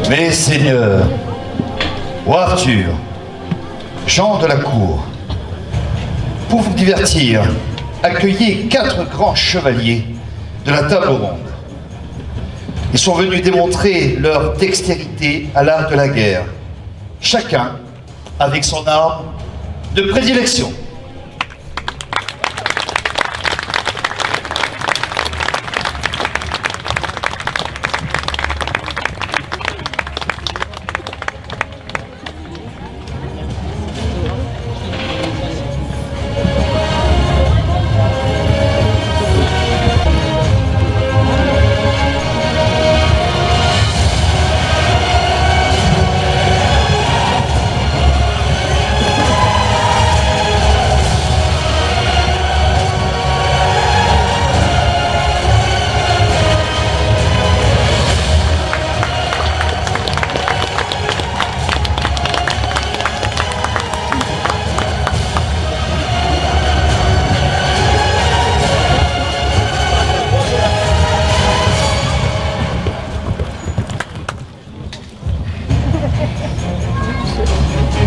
Mes seigneurs, roi Arthur, gens de la cour, pour vous divertir, accueillez 4 grands chevaliers de la table ronde. Ils sont venus démontrer leur dextérité à l'art de la guerre, chacun avec son arme de prédilection.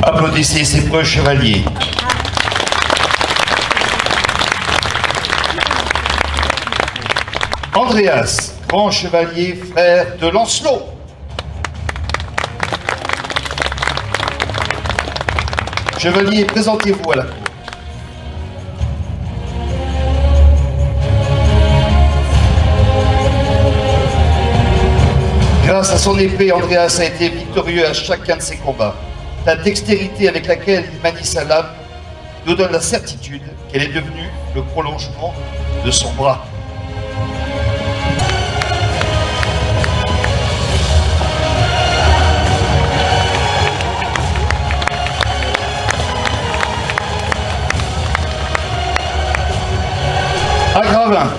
Applaudissez ces preux chevaliers. Andreas, grand chevalier, frère de Lancelot. Chevalier, présentez-vous à la cour. Grâce à son épée, Andreas a été victorieux à chacun de ses combats. La dextérité avec laquelle il manie sa lame nous donne la certitude qu'elle est devenue le prolongement de son bras. Agravin,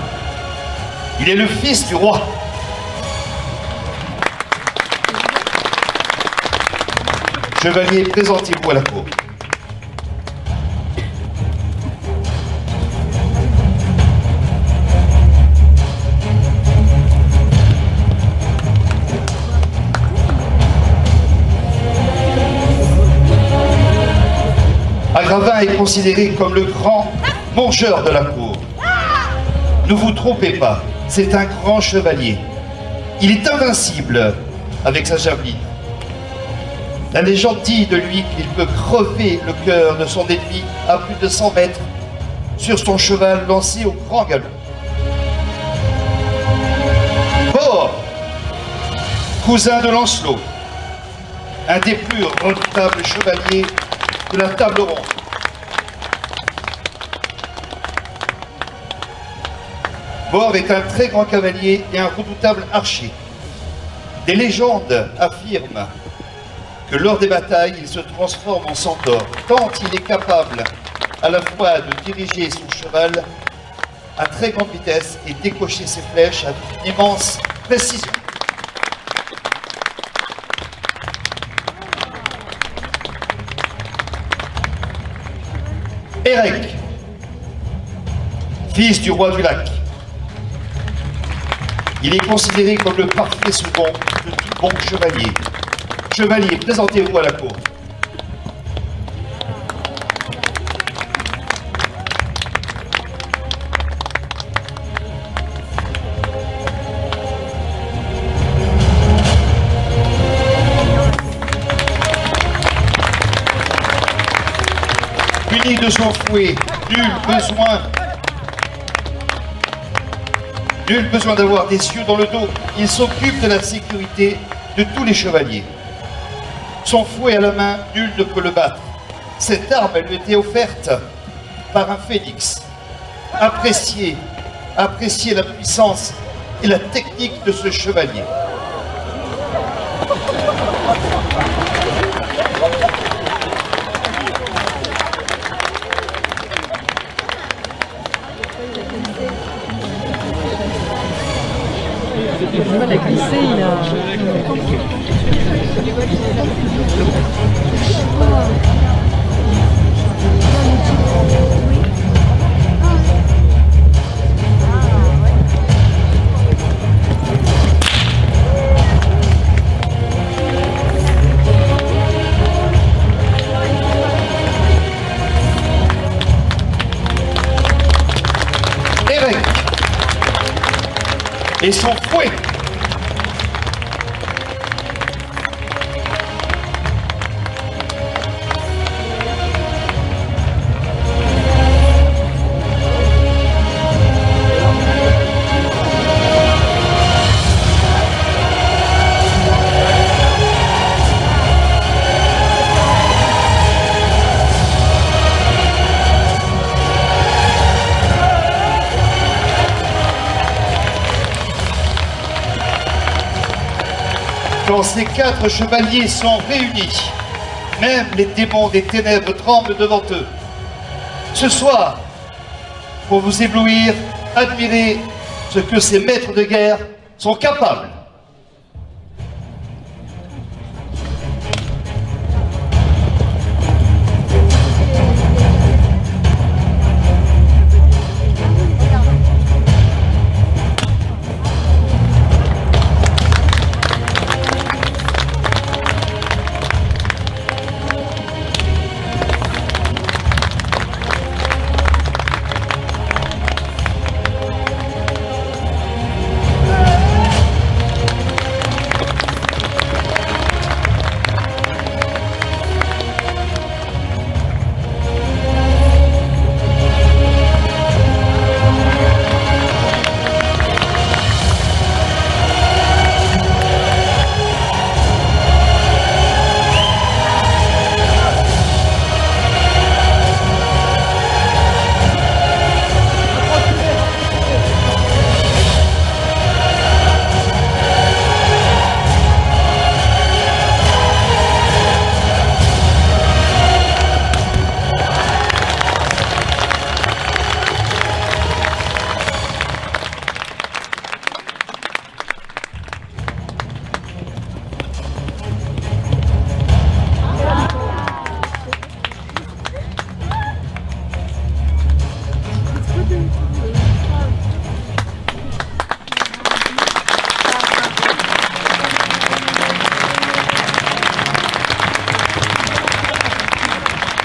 il est le fils du roi. Chevalier, présentez-vous à la cour. Agravin est considéré comme le grand mangeur de la cour. Ne vous trompez pas, c'est un grand chevalier. Il est invincible avec sa javeline. La légende dit de lui qu'il peut crever le cœur de son ennemi à plus de 100 mètres sur son cheval lancé au grand galop. Bor, cousin de Lancelot, un des plus redoutables chevaliers de la table ronde. Bor est un très grand cavalier et un redoutable archer. Des légendes affirment que lors des batailles, il se transforme en centaure, tant il est capable à la fois de diriger son cheval à très grande vitesse et décocher ses flèches avec une immense précision. Érec, fils du roi du lac. Il est considéré comme le parfait second de tout bon chevalier. Chevalier, présentez-vous à la cour. Puni de son fouet, nul besoin d'avoir des cieux dans le dos. Il s'occupe de la sécurité de tous les chevaliers. Son fouet à la main, nul ne peut le battre. Cette arme, elle lui était offerte par un phénix. Appréciez la puissance et la technique de ce chevalier. La glisser, il a... et son fouet. Quand ces 4 chevaliers sont réunis, même les démons des ténèbres tremblent devant eux. Ce soir, pour vous éblouir, admirez ce que ces maîtres de guerre sont capables.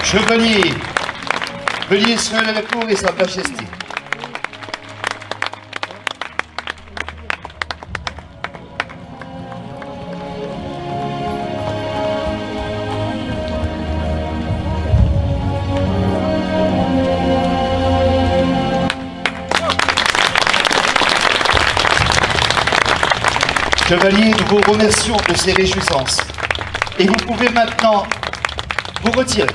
Chevalier, veuillez seul à la cour et sa majesté. Chevalier, nous vous remercions de ces réjouissances. Et vous pouvez maintenant vous retirer.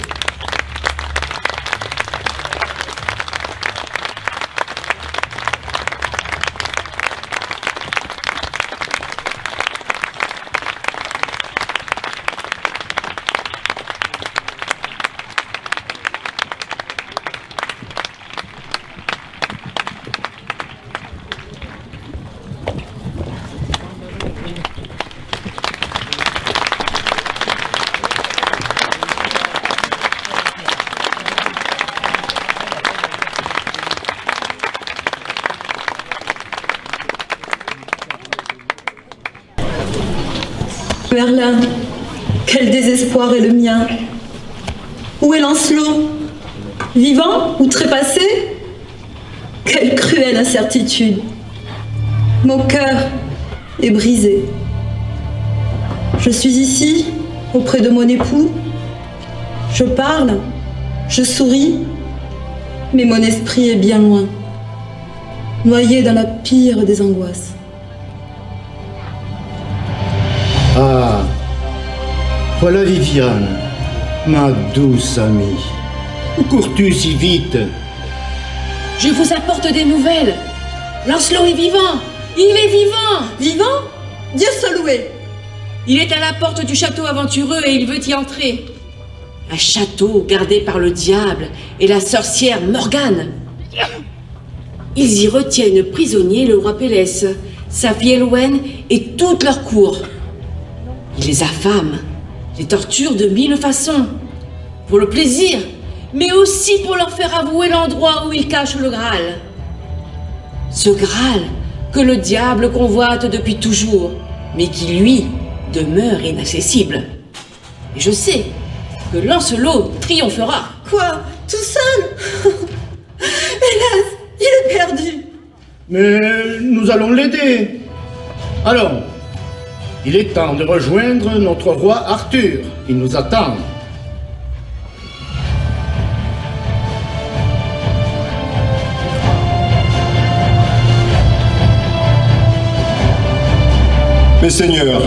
Merlin, quel désespoir est le mien. Où est Lancelot? Vivant ou trépassé? Quelle cruelle incertitude. Mon cœur est brisé. Je suis ici, auprès de mon époux. Je parle, je souris, mais mon esprit est bien loin, noyé dans la pire des angoisses. Ah, voilà Viviane, ma douce amie. Où cours-tu si vite? Je vous apporte des nouvelles. Lancelot est vivant. Il est vivant. Vivant? Dieu soit loué. Il est à la porte du château aventureux et il veut y entrer. Un château gardé par le diable et la sorcière Morgane. Ils y retiennent prisonnier le roi Pélès, sa fille Élouen et toute leur cour. Il les affame, les torture de 1000 façons, pour le plaisir, mais aussi pour leur faire avouer l'endroit où ils cachent le Graal. Ce Graal que le diable convoite depuis toujours, mais qui, lui, demeure inaccessible. Et je sais que Lancelot triomphera. Quoi? Tout seul? Hélas, il est perdu. Mais nous allons l'aider. Allons, il est temps de rejoindre notre roi Arthur. Il nous attend. Mes seigneurs,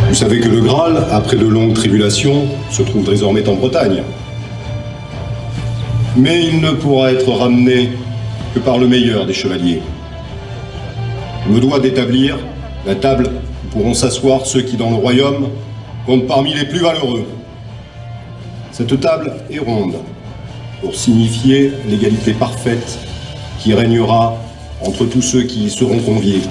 vous savez que le Graal, après de longues tribulations, se trouve désormais en Bretagne. Mais il ne pourra être ramené que par le meilleur des chevaliers. Je me dois d'établir la table où pourront s'asseoir ceux qui, dans le royaume, comptent parmi les plus valeureux. Cette table est ronde, pour signifier l'égalité parfaite qui régnera entre tous ceux qui y seront conviés.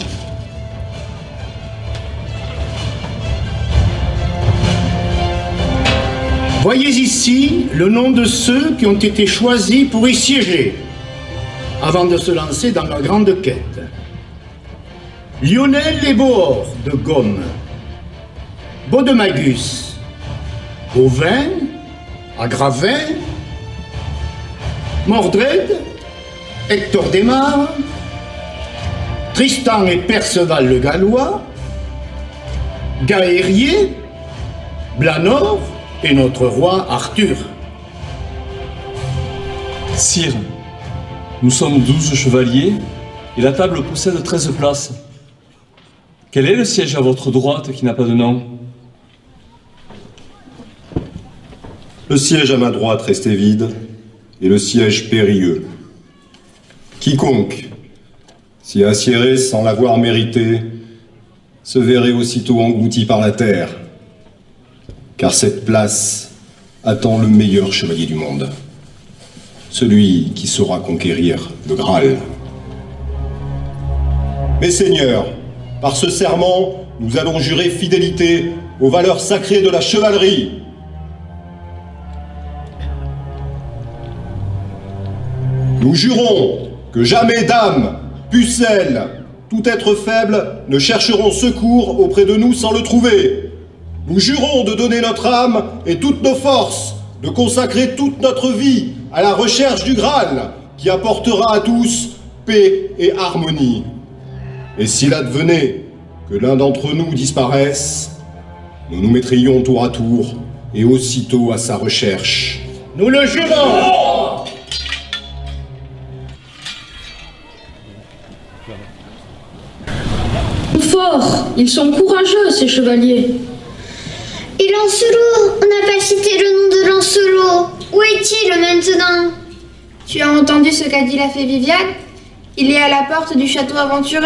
Voyez ici le nom de ceux qui ont été choisis pour y siéger, avant de se lancer dans la grande quête. Lionel et Bohor de Gaume, Baudemagus, Auvin, Agravin, Mordred, Hector d'Aimar, Tristan et Perceval le Gallois, Gaérier, Blanor, et notre roi Arthur. Sire, nous sommes 12 chevaliers et la table possède 13 places. Quel est le siège à votre droite qui n'a pas de nom? Le siège à ma droite restait vide et le siège périlleux. Quiconque s'y assiérait sans l'avoir mérité se verrait aussitôt englouti par la terre. Car cette place attend le meilleur chevalier du monde, celui qui saura conquérir le Graal. Mes seigneurs, par ce serment, nous allons jurer fidélité aux valeurs sacrées de la chevalerie. Nous jurons que jamais dames, pucelles, tout être faible ne chercheront secours auprès de nous sans le trouver. Nous jurons de donner notre âme et toutes nos forces, de consacrer toute notre vie à la recherche du Graal, qui apportera à tous paix et harmonie. Et s'il advenait que l'un d'entre nous disparaisse, nous nous mettrions tour à tour et aussitôt à sa recherche. Nous le jurons! Fort, ils sont courageux, ces chevaliers. Et Lancelot, on n'a pas cité le nom de Lancelot. Où est-il maintenant? Tu as entendu ce qu'a dit la fée Viviane? Il est à la porte du château aventureux.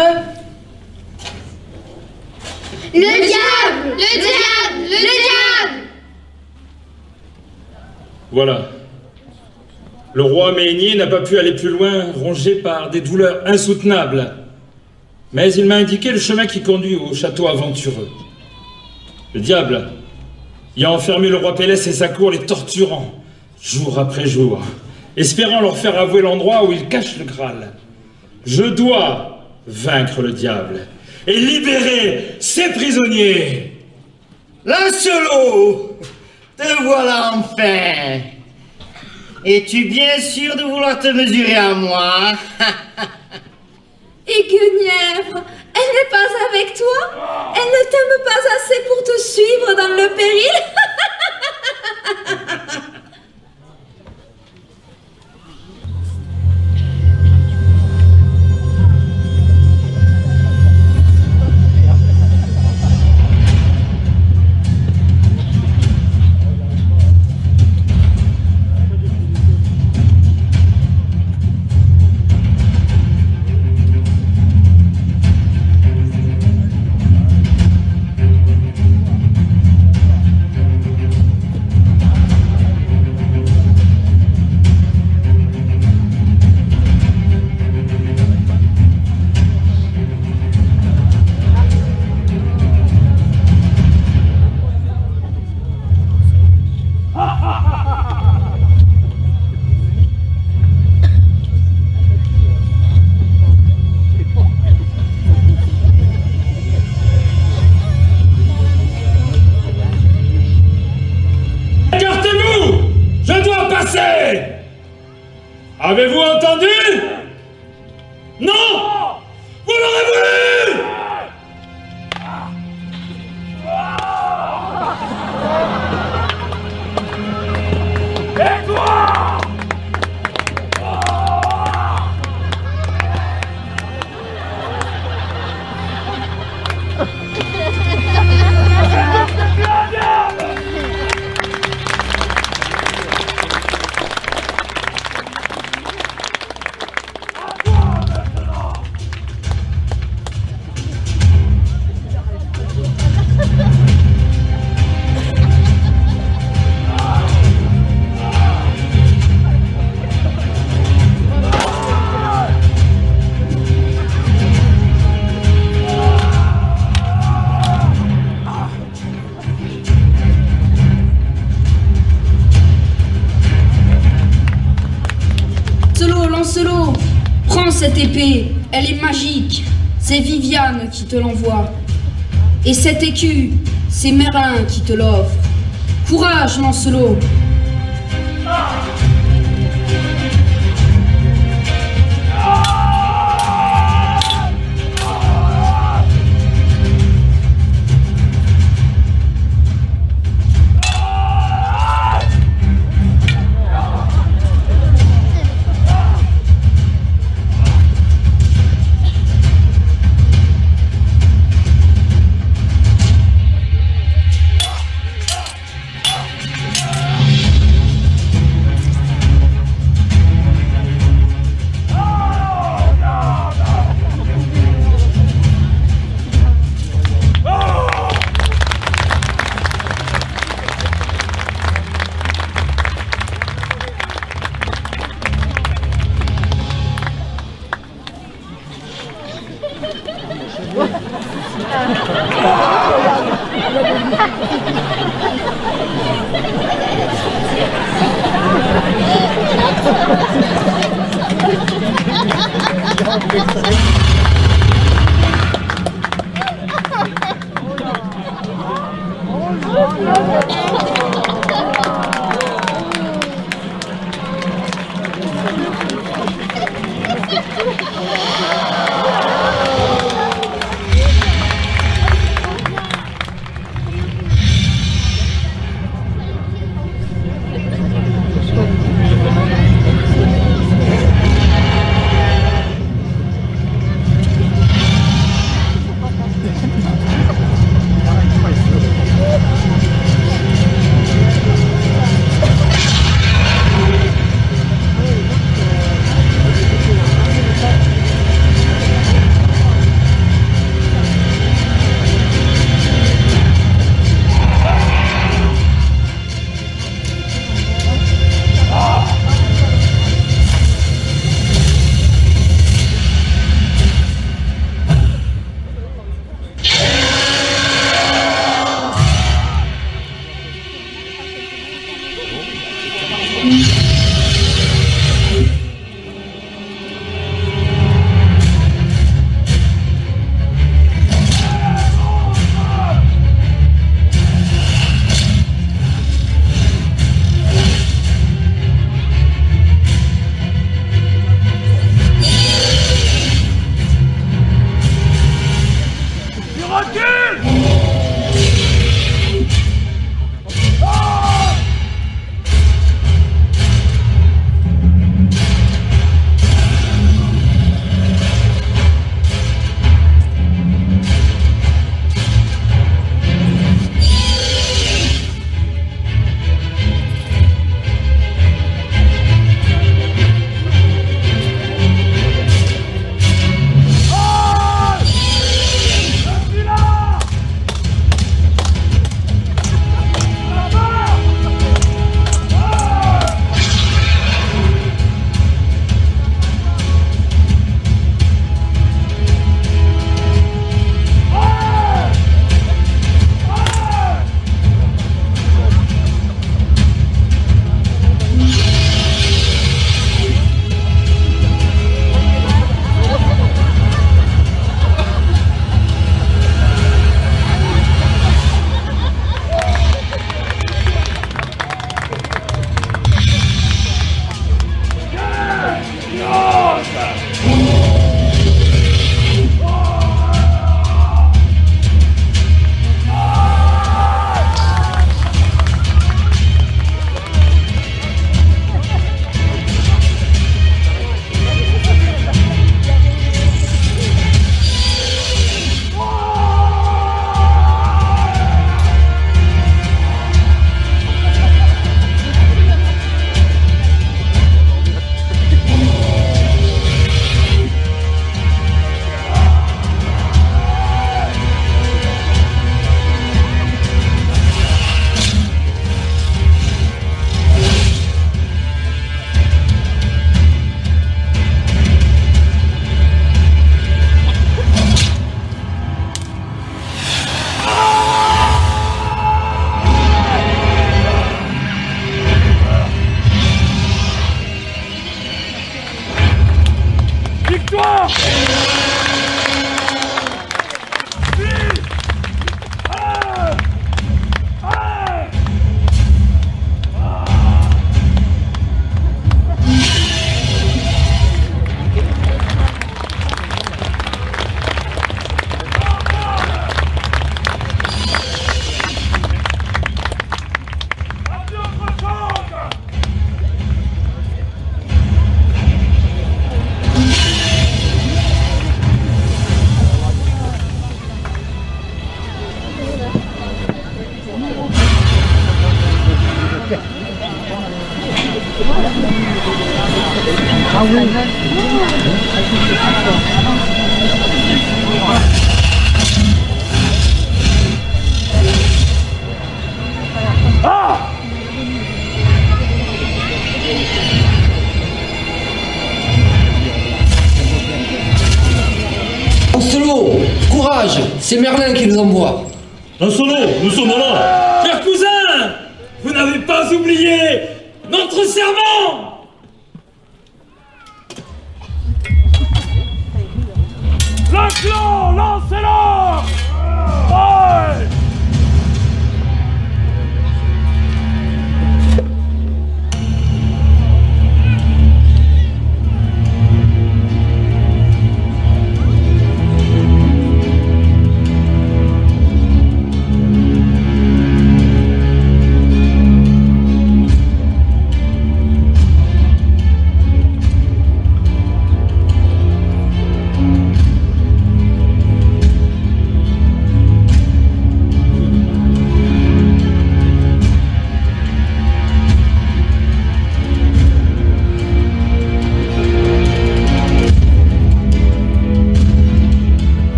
Le diable! Le diable! Le diable! Voilà. Le roi Méhénier n'a pas pu aller plus loin, rongé par des douleurs insoutenables. Mais il m'a indiqué le chemin qui conduit au château aventureux. Le diable y a enfermé le roi Pélès et sa cour, les torturant, jour après jour, espérant leur faire avouer l'endroit où il cache le Graal. Je dois vaincre le diable et libérer ses prisonniers. Lancelot, te voilà enfin. Es-tu bien sûr de vouloir te mesurer à moi? Et Guenièvre, elle n'est pas avec toi? Elle ne t'aime pas assez pour te suivre dans le péril? Avez-vous entendu? Non! Vous l'aurez voulu! Et toi! Lancelot, prends cette épée, elle est magique. C'est Viviane qui te l'envoie. Et cet écu, c'est Merlin qui te l'offre. Courage, Lancelot. Lancelot, courage, c'est Merlin qui nous envoie. Lancelot, nous sommes là. Cher cousin, vous n'avez pas oublié notre serment. Le clan Lancelot. Ouais.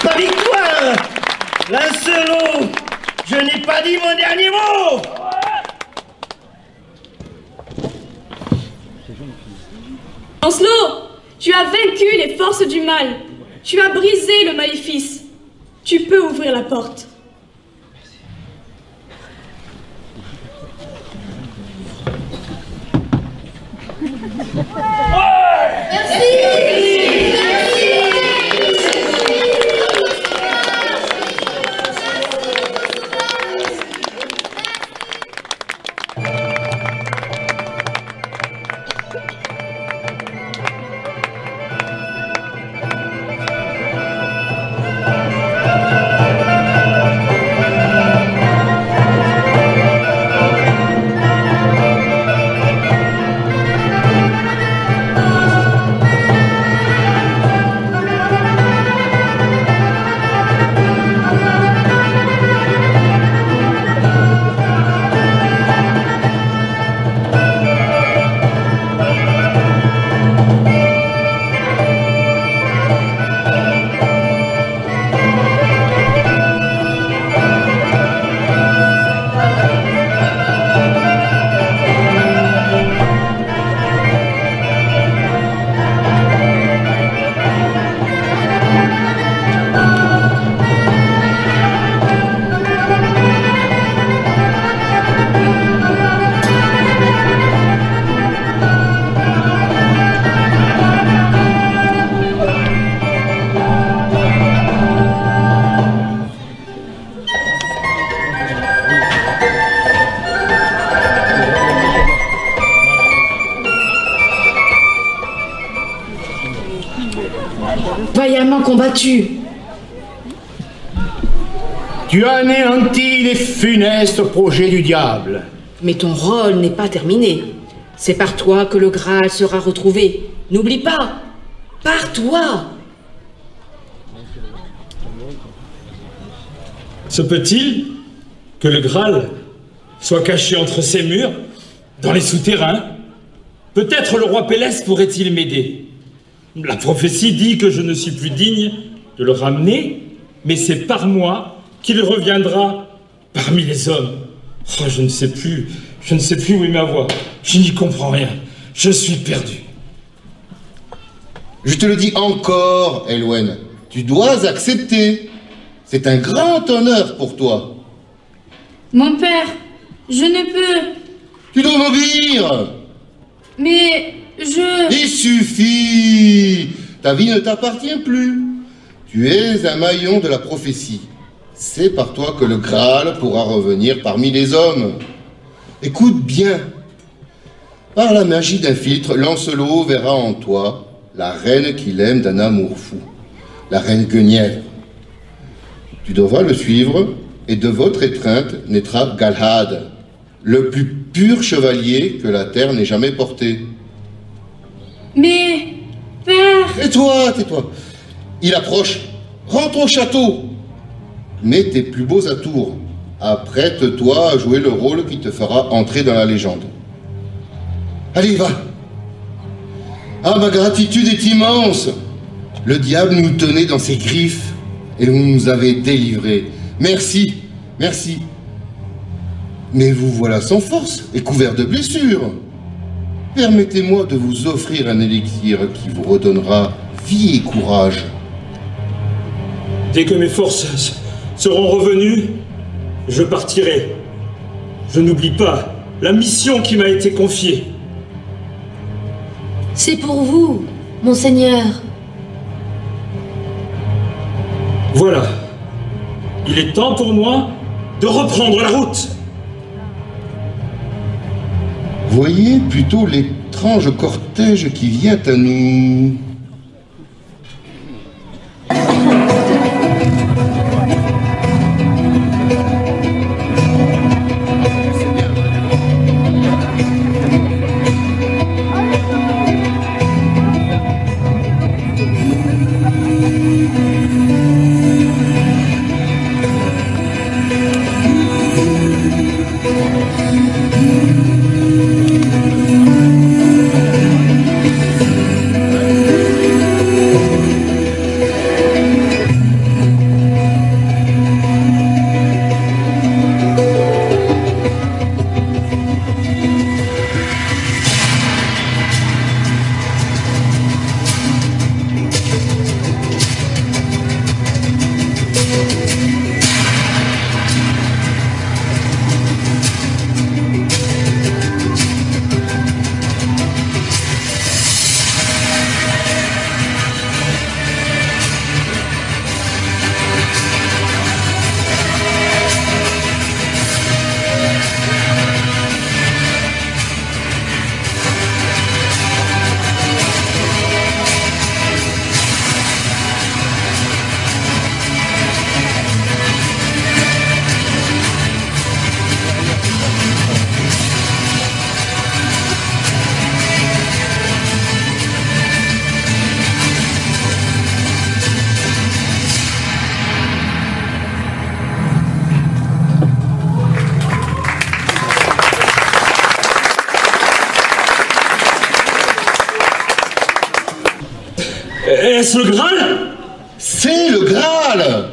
Ma victoire! Lancelot, je n'ai pas dit mon dernier mot! Lancelot, tu as vaincu les forces du mal. Tu as brisé le maléfice. Tu peux ouvrir la porte. combattu. Tu as anéanti les funestes projets du diable. Mais ton rôle n'est pas terminé. C'est par toi que le Graal sera retrouvé. N'oublie pas, par toi. Se peut-il que le Graal soit caché entre ces murs, dans les souterrains? Peut-être le roi Pélès pourrait-il m'aider. La prophétie dit que je ne suis plus digne de le ramener, mais c'est par moi qu'il reviendra parmi les hommes. Oh, je ne sais plus où est ma voix. Je n'y comprends rien. Je suis perdu. Je te le dis encore, Elwen, tu dois accepter. C'est un grand honneur pour toi. Mon père, je ne peux. Tu dois m'obéir. Mais je... Il suffit. Ta vie ne t'appartient plus. Tu es un maillon de la prophétie. C'est par toi que le Graal pourra revenir parmi les hommes. Écoute bien. Par la magie d'un filtre, Lancelot verra en toi la reine qu'il aime d'un amour fou, la reine Guenièvre. Tu devras le suivre, et de votre étreinte naîtra Galahad, le plus pur chevalier que la terre n'ait jamais porté. Mais, père... Tais-toi, tais-toi. Il approche. Rentre au château. Mets tes plus beaux atours. Apprête-toi à jouer le rôle qui te fera entrer dans la légende. Allez, va. Ah, ma gratitude est immense. Le diable nous tenait dans ses griffes et vous nous avez délivrés. Merci, merci. Mais vous voilà sans force et couvert de blessures. Permettez-moi de vous offrir un élixir qui vous redonnera vie et courage. Dès que mes forces seront revenues, je partirai. Je n'oublie pas la mission qui m'a été confiée. C'est pour vous, monseigneur. Voilà. Il est temps pour moi de reprendre la route. Voyez plutôt l'étrange cortège qui vient à nous. Est-ce le Graal? C'est le Graal!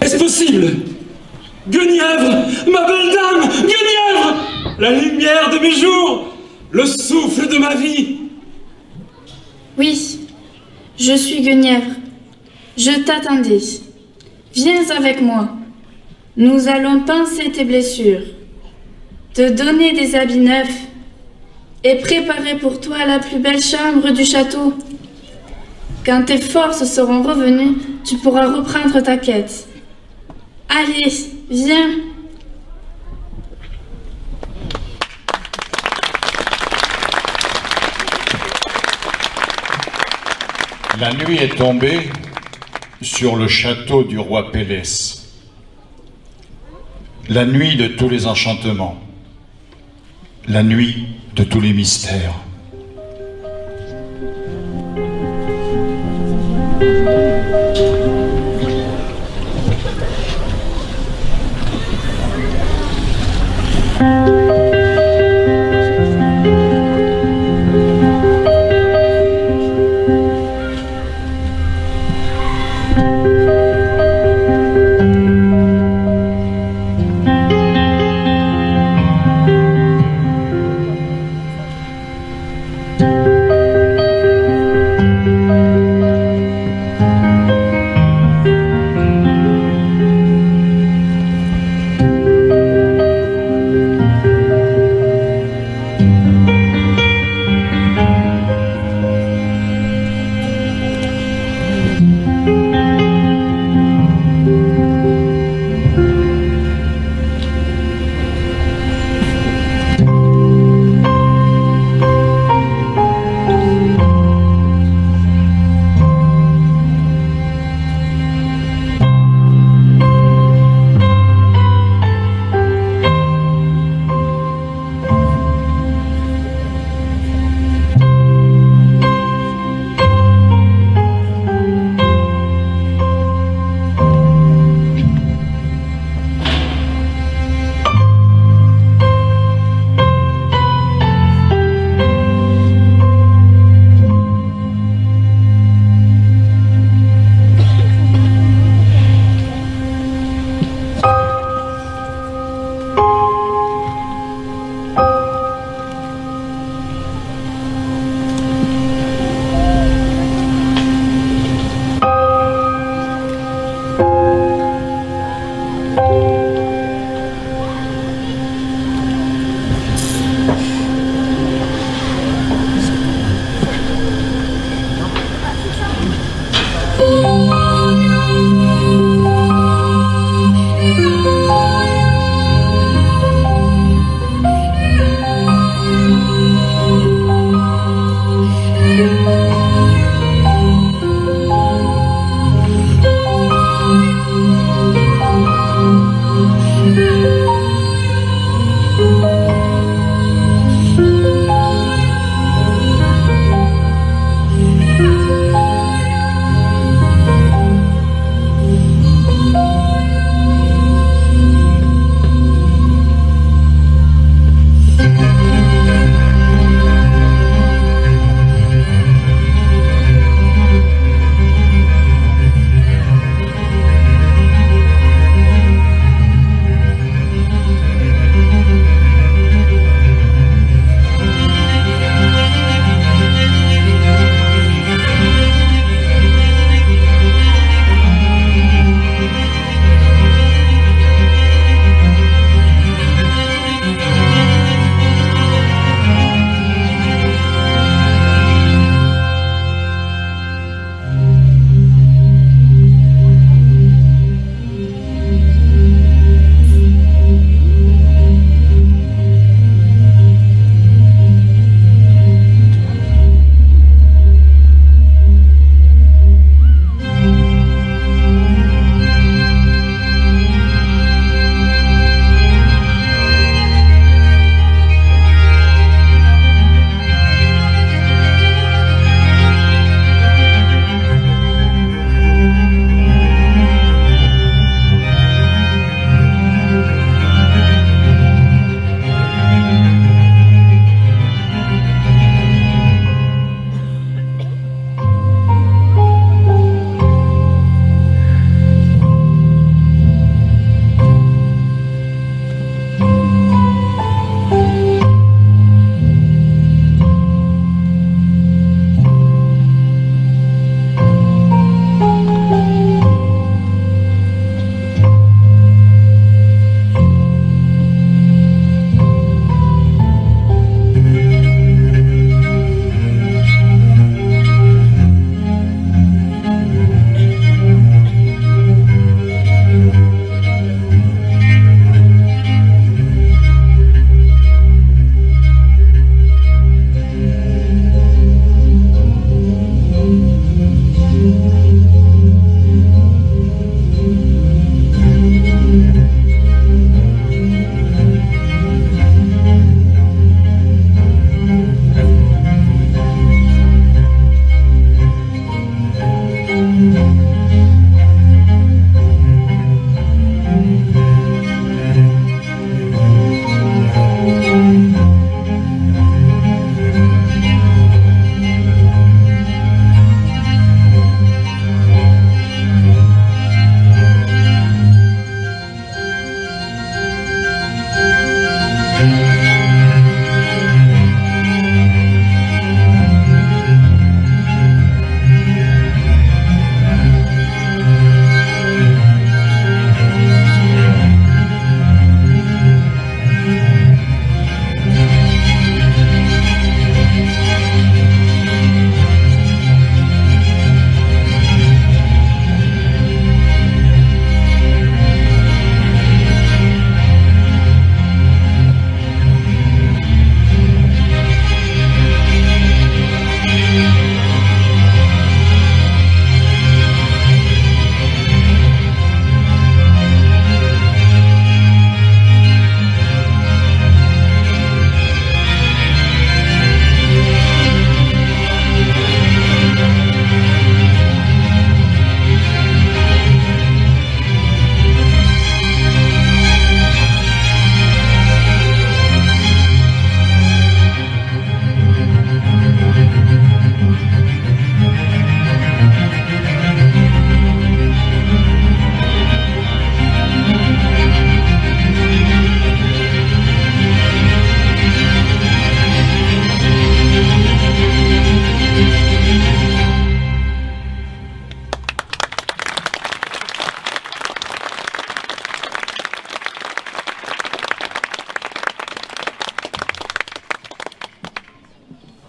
Est-ce possible? Guenièvre, ma belle dame, Guenièvre! La lumière de mes jours, le souffle de ma vie. Oui, je suis Guenièvre. Je t'attendais. Viens avec moi. Nous allons pincer tes blessures, te donner des habits neufs et préparer pour toi la plus belle chambre du château. Quand tes forces seront revenues, tu pourras reprendre ta quête. Allez, viens. La nuit est tombée sur le château du roi Pélès. La nuit de tous les enchantements. La nuit de tous les mystères.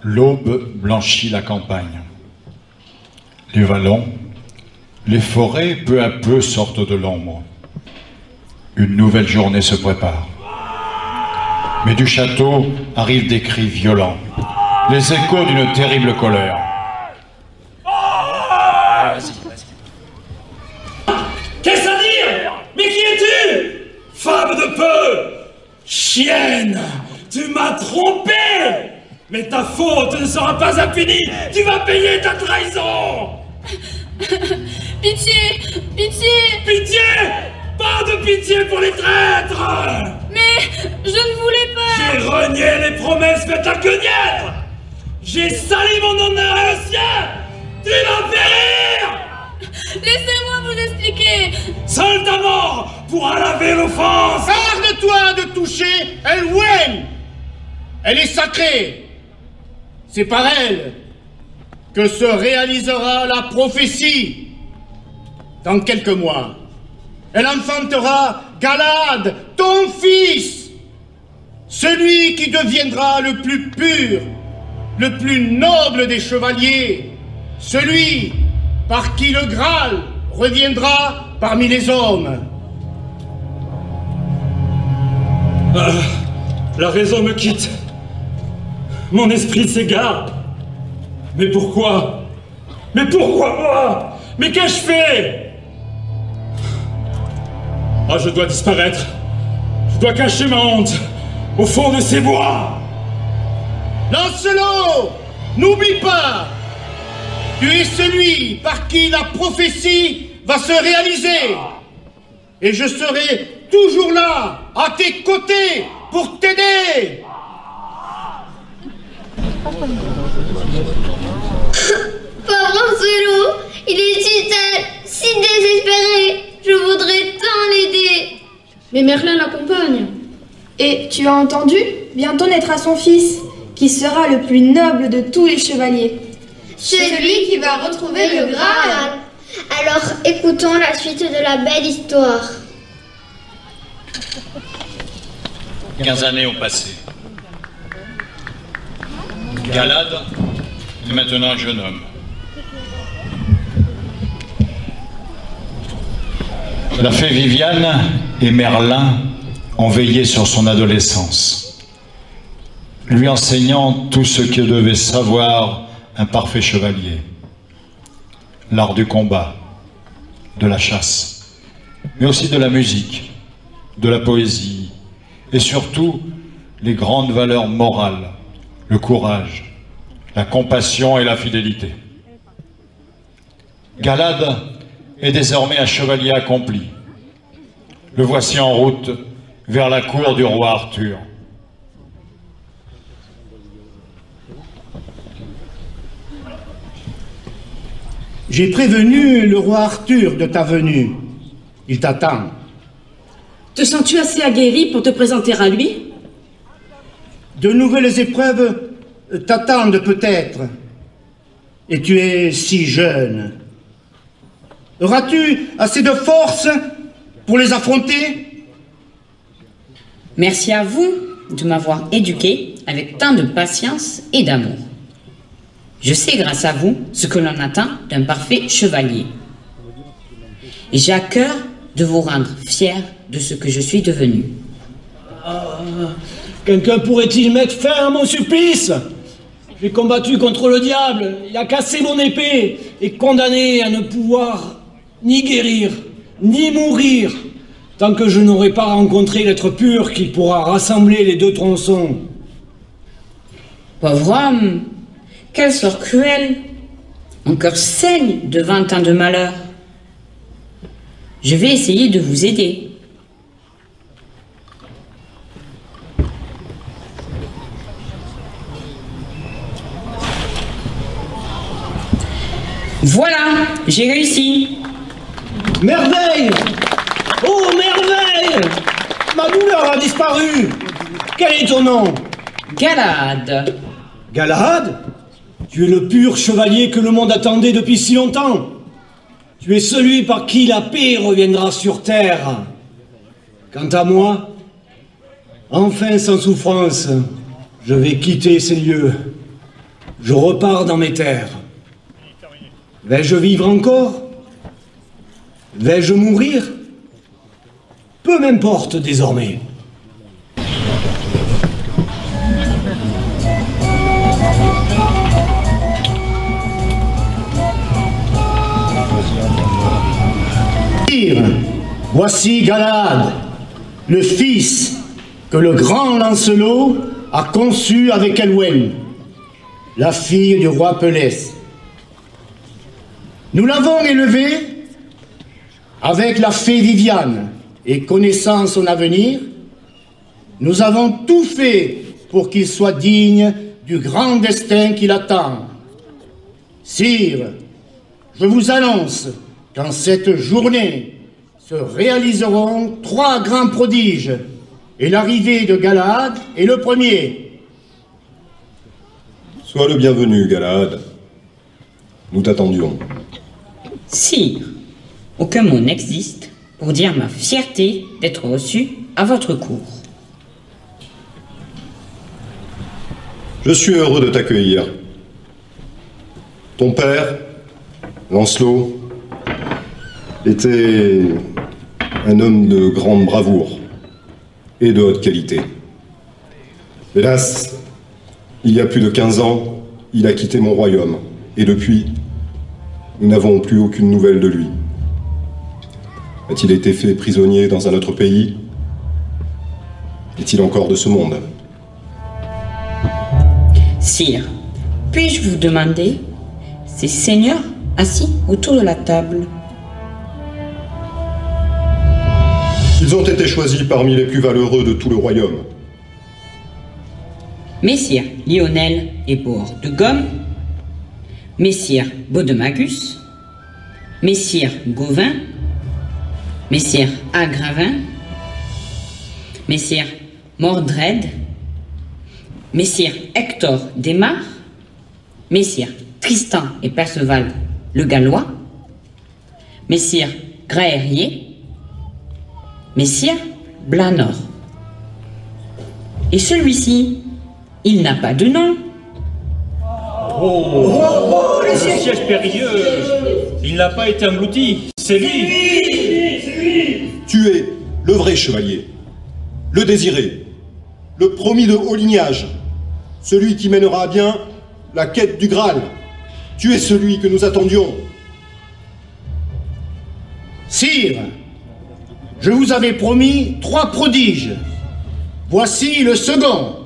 L'aube blanchit la campagne. Les vallons, les forêts, peu à peu sortent de l'ombre. Une nouvelle journée se prépare. Mais du château arrivent des cris violents, les échos d'une terrible colère. Qu'est-ce à dire? Mais qui es-tu? Femme de peu! Chienne! Tu m'as trompé! Mais ta faute ne sera pas impunie! Tu vas payer ta trahison! Pitié! Pitié! Pitié! Pas de pitié pour les traîtres! Mais je ne voulais pas! J'ai renié les promesses faites à Guenièvre! J'ai sali mon honneur et le sien! Tu vas périr! Laissez-moi vous expliquer! Seul ta mort pourra laver l'offense! Garde-toi de toucher Elwen! Elle est sacrée! C'est par elle que se réalisera la prophétie. Dans quelques mois, elle enfantera Galad, ton fils, celui qui deviendra le plus pur, le plus noble des chevaliers, celui par qui le Graal reviendra parmi les hommes. La raison me quitte. Mon esprit s'égare. Mais pourquoi? Mais pourquoi moi? Mais qu'ai-je fait? Ah, je dois disparaître. Je dois cacher ma honte au fond de ces bois. Lancelot, n'oublie pas, tu es celui par qui la prophétie va se réaliser. Et je serai toujours là, à tes côtés, pour t'aider. Pauvre Lancelot, il est si désespéré. Je voudrais tant l'aider. Mais Merlin l'accompagne. Et tu as entendu? Bientôt naîtra son fils, qui sera le plus noble de tous les chevaliers. Celui qui va retrouver le Graal. Alors écoutons la suite de la belle histoire. 15 années ont passé. Galad est maintenant un jeune homme. La fée Viviane et Merlin ont veillé sur son adolescence, lui enseignant tout ce que devait savoir un parfait chevalier. L'art du combat, de la chasse, mais aussi de la musique, de la poésie, et surtout les grandes valeurs morales, le courage, la compassion et la fidélité. Galad est désormais un chevalier accompli. Le voici en route vers la cour du roi Arthur. J'ai prévenu le roi Arthur de ta venue. Il t'attend. Te sens-tu assez aguerri pour te présenter à lui? De nouvelles épreuves t'attendent peut-être. Et tu es si jeune. Auras-tu assez de force pour les affronter? Merci à vous de m'avoir éduqué avec tant de patience et d'amour. Je sais grâce à vous ce que l'on attend d'un parfait chevalier. Et j'ai à cœur de vous rendre fier de ce que je suis devenu. Quelqu'un pourrait-il mettre fin à mon supplice? J'ai combattu contre le diable, il a cassé mon épée et condamné à ne pouvoir ni guérir, ni mourir, tant que je n'aurai pas rencontré l'être pur qui pourra rassembler les deux tronçons. Pauvre homme, quel sort cruel! Mon cœur saigne devant tant de malheur. Je vais essayer de vous aider. Voilà, j'ai réussi. Merveille! Oh, merveille! Ma douleur a disparu. Quel est ton nom? Galad. Galad? Tu es le pur chevalier que le monde attendait depuis si longtemps. Tu es celui par qui la paix reviendra sur terre. Quant à moi, enfin sans souffrance, je vais quitter ces lieux. je repars dans mes terres. Vais-je vivre encore? Vais-je mourir? Peu m'importe désormais. Voici Galahad, le fils que le grand Lancelot a conçu avec Elwen, la fille du roi Pelès. Nous l'avons élevé avec la fée Viviane, et connaissant son avenir, nous avons tout fait pour qu'il soit digne du grand destin qui l'attend. Sire, je vous annonce qu'en cette journée se réaliseront 3 grands prodiges, et l'arrivée de Galahad est le premier. Sois le bienvenu, Galahad. Nous t'attendions. Sire, aucun mot n'existe pour dire ma fierté d'être reçu à votre cour. Je suis heureux de t'accueillir. Ton père, Lancelot, était un homme de grande bravoure et de haute qualité. Hélas, il y a plus de 15 ans, il a quitté mon royaume, et depuis, nous n'avons plus aucune nouvelle de lui. A-t-il été fait prisonnier dans un autre pays? Est-il encore de ce monde? Sire, puis-je vous demander ces seigneurs assis autour de la table? Ils ont été choisis parmi les plus valeureux de tout le royaume. Messire Lionel et Bord de Gomme, Messire Baudemagus, Messire Gauvin, Messire Agravin, Messire Mordred, Messire Hector Desmar, Messire Tristan et Perceval le Gallois, Messire Graérier, Messire Blanor. Et celui-ci, il n'a pas de nom. Le siège périlleux, il n'a pas été englouti, c'est lui. Tu es le vrai chevalier, le désiré, le promis de haut lignage, celui qui mènera à bien la quête du Graal. Tu es celui que nous attendions. Sire, je vous avais promis 3 prodiges. Voici le second.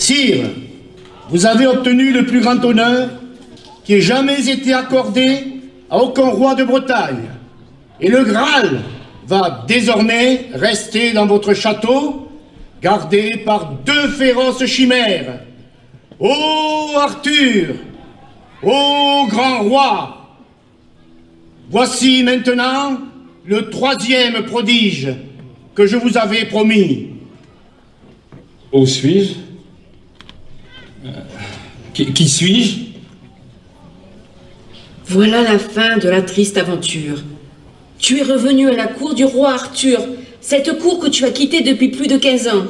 Sire, vous avez obtenu le plus grand honneur qui ait jamais été accordé à aucun roi de Bretagne. Et le Graal va désormais rester dans votre château, gardé par 2 féroces chimères. Ô Arthur, ô grand roi, voici maintenant le 3e prodige que je vous avais promis. Où suis-je? Qui suis-je? Voilà la fin de la triste aventure. Tu es revenu à la cour du roi Arthur, cette cour que tu as quittée depuis plus de 15 ans.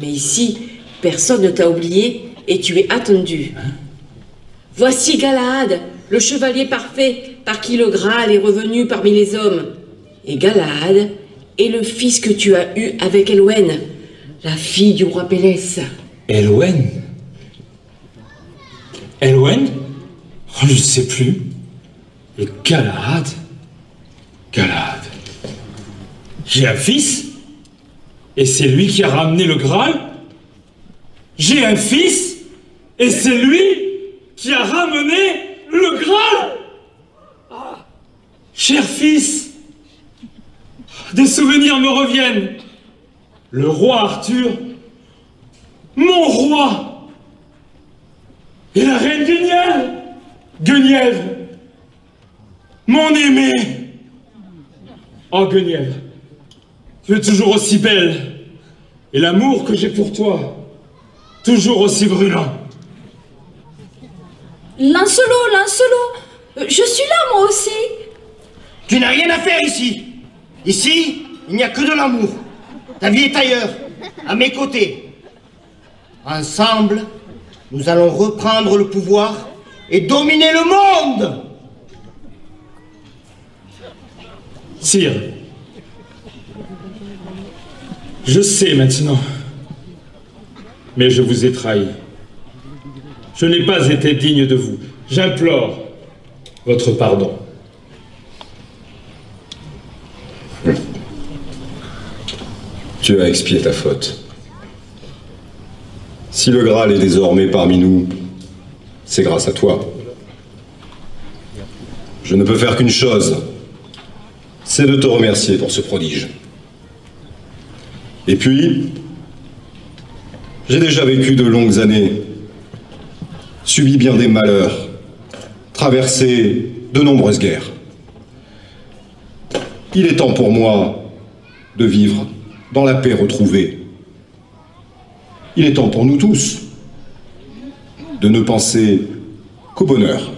Mais ici, personne ne t'a oublié et tu es attendu. Voici Galahad, le chevalier parfait par qui le Graal est revenu parmi les hommes. Et Galahad est le fils que tu as eu avec Elwen, la fille du roi Pélès. Elwen? Elwen? Oh, je ne sais plus. Et Galahad? Galahad. J'ai un fils? Et c'est lui qui a ramené le Graal? J'ai un fils? Et c'est lui qui a ramené le Graal? Ah, cher fils, des souvenirs me reviennent. Le roi Arthur, mon roi, et la reine Guenièvre, mon aimé. Oh Guenièvre, tu es toujours aussi belle, et l'amour que j'ai pour toi, toujours aussi brûlant. Lancelot, je suis là moi aussi. Tu n'as rien à faire ici. Ici, il n'y a que de l'amour. Ta vie est ailleurs, à mes côtés. Ensemble, nous allons reprendre le pouvoir et dominer le monde. Sire, je sais maintenant, mais je vous ai trahi. Je n'ai pas été digne de vous. J'implore votre pardon. Tu as expié ta faute. Si le Graal est désormais parmi nous, c'est grâce à toi. Je ne peux faire qu'une chose, c'est de te remercier pour ce prodige. Et puis, j'ai déjà vécu de longues années, subi bien des malheurs, traversé de nombreuses guerres. Il est temps pour moi de vivre dans la paix retrouvée. Il est temps pour nous tous de ne penser qu'au bonheur.